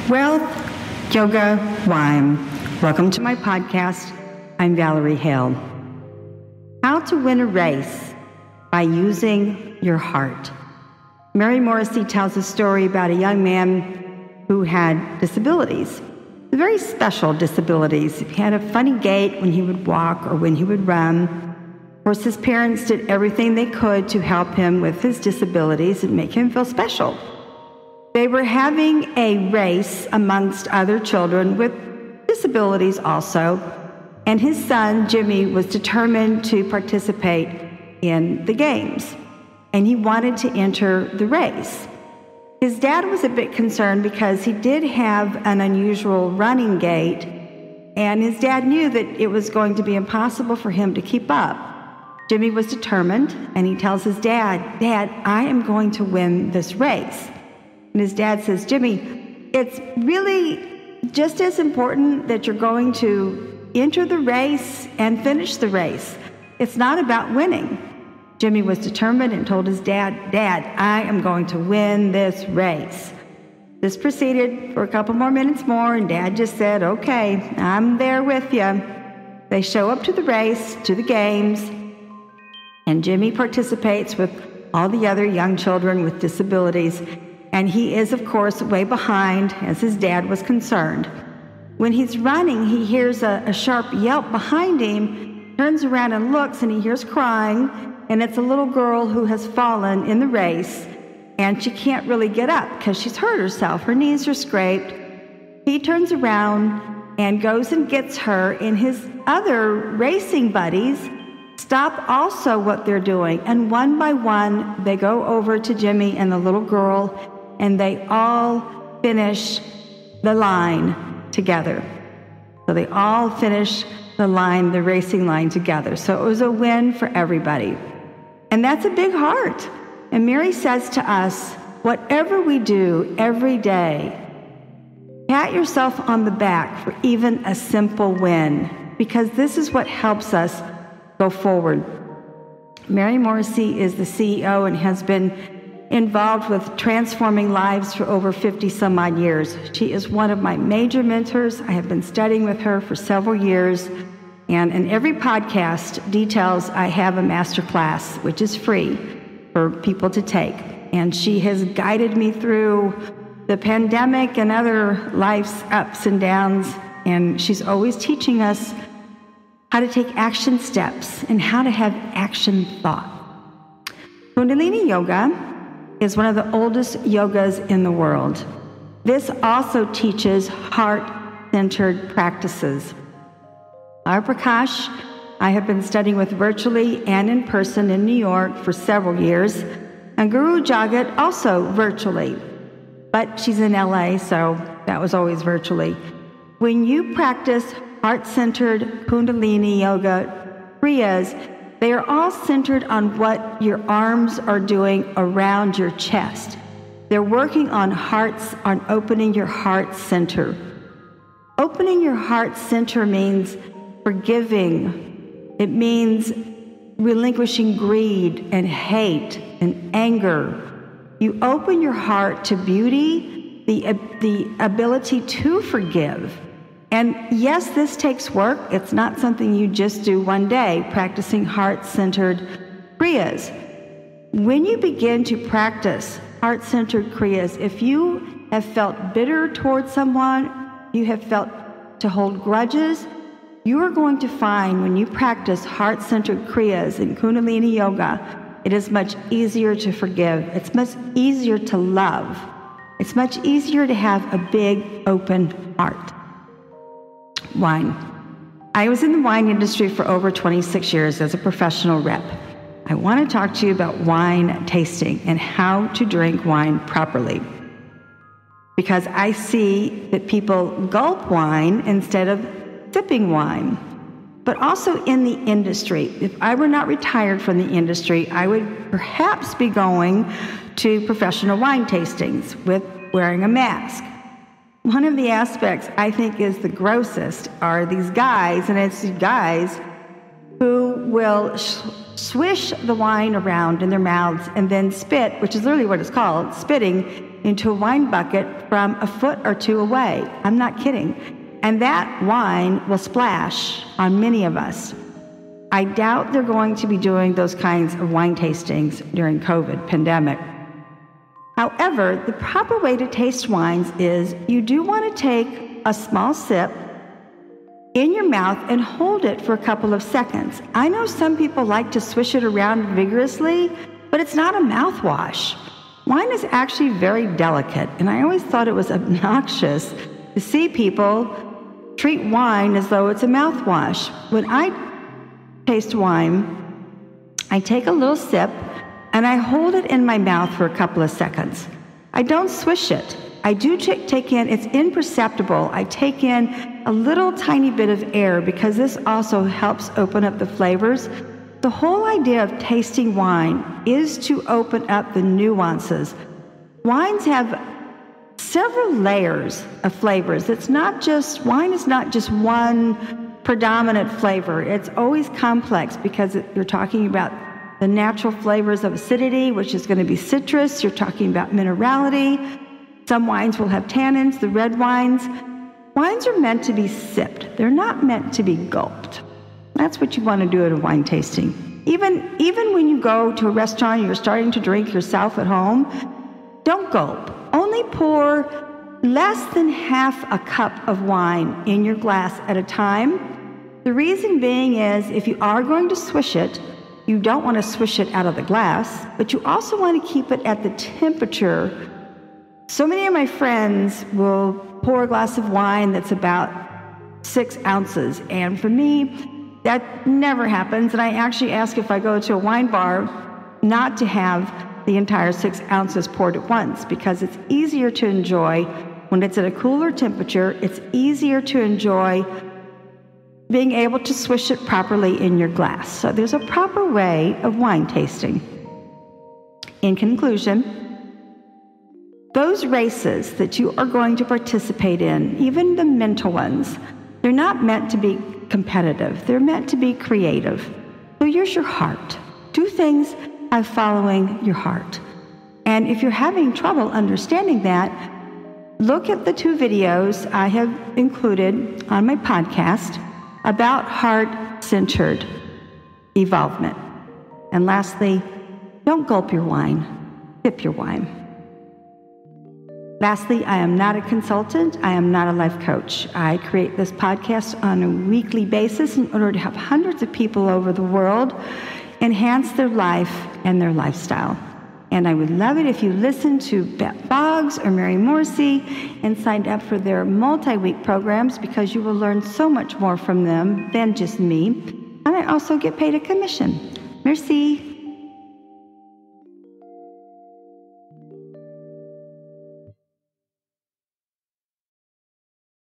Wealth, yoga, wine. Welcome to my podcast. I'm Valerie Hale. How to win a race by using your heart. Morrissey tells a story about a young man who had disabilities, very special disabilities. He had a funny gait when he would walk or when he would run. Of course, his parents did everything they could to help him with his disabilities and make him feel special. They were having a race amongst other children with disabilities also, and his son, Jimmy, was determined to participate in the games, and he wanted to enter the race. His dad was a bit concerned because he did have an unusual running gait, and his dad knew that it was going to be impossible for him to keep up. Jimmy was determined, and he tells his dad, "Dad, I am going to win this race." And his dad says, "Jimmy, it's really just as important that you're going to enter the race and finish the race. It's not about winning." Jimmy was determined and told his dad, "Dad, I am going to win this race." This proceeded for a couple more minutes more, and Dad just said, "Okay, I'm there with you." They show up to the race, to the games, and Jimmy participates with all the other young children with disabilities. And he is, of course, way behind, as his dad was concerned. When he's running, he hears a sharp yelp behind him, turns around and looks, and he hears crying, and it's a little girl who has fallen in the race, and she can't really get up because she's hurt herself. Her knees are scraped. He turns around and goes and gets her, and his other racing buddies stop also what they're doing, and one by one, they go over to Jimmy and the little girl, and they all finish the line together. So they all finish the line, the racing line together. So it was a win for everybody. And that's a big heart. And Mary says to us, whatever we do every day, pat yourself on the back for even a simple win, because this is what helps us go forward. Mary Morrissey is the CEO and has been involved with transforming lives for over 50 some odd years. She is one of my major mentors. I have been studying with her for several years, and in every podcast details I have a master class, which is free for people to take. And she has guided me through the pandemic and other life's ups and downs, and she's always teaching us how to take action steps and how to have action thought. Kundalini Yoga is one of the oldest yogas in the world. This also teaches heart-centered practices. Our Prakash, I have been studying with virtually and in person in New York for several years, and Guru Jagat also virtually, but she's in LA, so that was always virtually. When you practice heart-centered Kundalini Yoga kriyas, they are all centered on what your arms are doing around your chest. They're working on hearts, on opening your heart center. Opening your heart center means forgiving. It means relinquishing greed and hate and anger. You open your heart to beauty, the ability to forgive. And yes, this takes work. It's not something you just do one day, practicing heart-centered kriyas. When you begin to practice heart-centered kriyas, if you have felt bitter towards someone, you have felt to hold grudges, you are going to find when you practice heart-centered kriyas in Kundalini Yoga, it is much easier to forgive. It's much easier to love. It's much easier to have a big, open heart. Wine. I was in the wine industry for over 26 years as a professional rep. I want to talk to you about wine tasting and how to drink wine properly. Because I see that people gulp wine instead of sipping wine. But also in the industry. If I were not retired from the industry, I would perhaps be going to professional wine tastings with wearing a mask. One of the aspects I think is the grossest are these guys, and it's guys who will swish the wine around in their mouths and then spit, which is literally what it's called, spitting into a wine bucket from a foot or two away. I'm not kidding. And that wine will splash on many of us. I doubt they're going to be doing those kinds of wine tastings during COVID pandemic. However, the proper way to taste wines is you do want to take a small sip in your mouth and hold it for a couple of seconds. I know some people like to swish it around vigorously, but it's not a mouthwash. Wine is actually very delicate, and I always thought it was obnoxious to see people treat wine as though it's a mouthwash. When I taste wine, I take a little sip and I hold it in my mouth for a couple of seconds. I don't swish it. I do take in, it's imperceptible. I take in a little tiny bit of air because this also helps open up the flavors. The whole idea of tasting wine is to open up the nuances. Wines have several layers of flavors. Wine is not just one predominant flavor. It's always complex because you're talking about the natural flavors of acidity, which is going to be citrus. You're talking about minerality. Some wines will have tannins, the red wines. Wines are meant to be sipped. They're not meant to be gulped. That's what you want to do at a wine tasting. Even when you go to a restaurant and you're starting to drink yourself at home, don't gulp. Only pour less than half a cup of wine in your glass at a time. The reason being is if you are going to swish it, you don't want to swish it out of the glass, but you also want to keep it at the temperature. So many of my friends will pour a glass of wine that's about 6 ounces, and for me, that never happens, and I actually ask if I go to a wine bar not to have the entire 6 ounces poured at once because it's easier to enjoy when it's at a cooler temperature. It's easier to enjoy being able to swish it properly in your glass. So there's a proper way of wine tasting. In conclusion, those races that you are going to participate in, even the mental ones, they're not meant to be competitive. They're meant to be creative. So use your heart. Do things by following your heart. And if you're having trouble understanding that, look at the 2 videos I have included on my podcast about heart-centered evolvement. And lastly, don't gulp your wine, sip your wine. Lastly, I am not a consultant. I am not a life coach. I create this podcast on a weekly basis in order to have hundreds of people over the world enhance their life and their lifestyle. And I would love it if you listened to Beth Boggs or Mary Morrissey and signed up for their multi-week programs because you will learn so much more from them than just me. And I also get paid a commission. Merci.